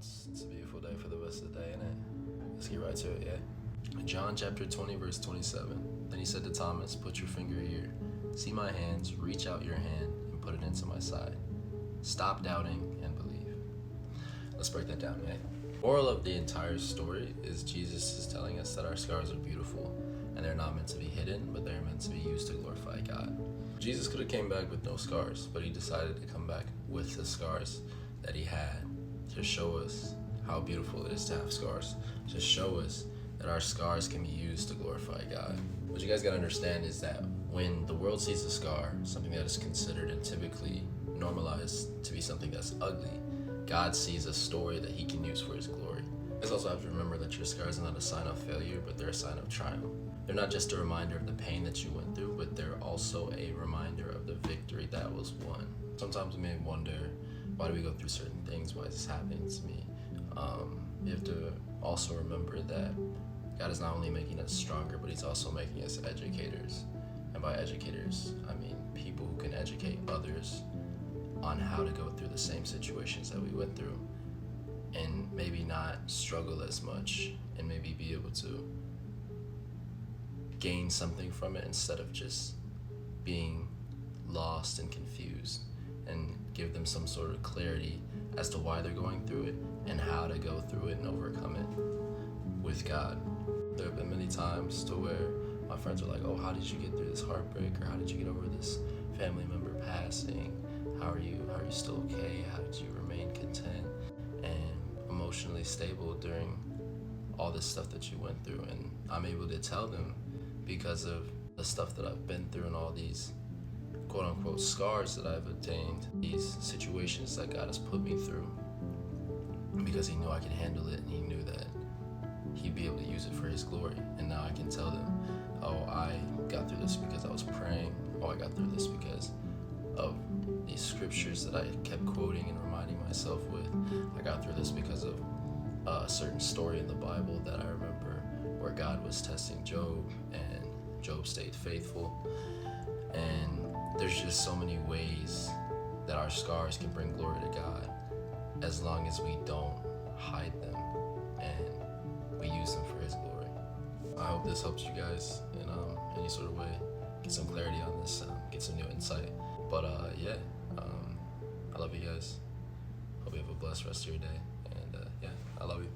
It's a beautiful day for the rest of the day, innit? Let's get right to it, yeah? John chapter 20, verse 27. Then he said to Thomas, "Put your finger here. See my hands, reach out your hand and put it into my side. Stop doubting and believe." Let's break that down, yeah? Moral of the entire story is Jesus is telling us that our scars are beautiful and they're not meant to be hidden, but they're meant to be used to glorify God. Jesus could have came back with no scars, but he decided to come back with the scars that he had to show us how beautiful it is to have scars, to show us that our scars can be used to glorify God. What you guys gotta understand is that when the world sees a scar, something that is considered and typically normalized to be something that's ugly, God sees a story that he can use for his glory. You guys also have to remember that your scars are not a sign of failure, but they're a sign of triumph. They're not just a reminder of the pain that you went through, but they're also a reminder of the victory that was won. Sometimes we may wonder, why do we go through certain things? Why is this happening to me? You have to also remember that God is not only making us stronger, but he's also making us educators. And by educators, I mean people who can educate others on how to go through the same situations that we went through and maybe not struggle as much and maybe be able to gain something from it instead of just being lost and confused, and give them some sort of clarity as to why they're going through it and how to go through it and overcome it with God. There have been many times to where my friends are like, "Oh, how did you get through this heartbreak?" Or "How did you get over this family member passing? How are you still okay? How did you remain content and emotionally stable during all this stuff that you went through?" And I'm able to tell them because of the stuff that I've been through and all these quote unquote scars that I've obtained, these situations that God has put me through, because he knew I could handle it and he knew that he'd be able to use it for his glory. And now I can tell them, "Oh, I got through this because I was praying. Oh, I got through this because of these scriptures that I kept quoting and reminding myself with. I got through this because of a certain story in the Bible that I remember where God was testing Job and Job stayed faithful." And there's just so many ways that our scars can bring glory to God as long as we don't hide them and we use them for his glory. I hope this helps you guys in any sort of way, get some clarity on this, get some new insight. But yeah, I love you guys. Hope you have a blessed rest of your day. And yeah, I love you.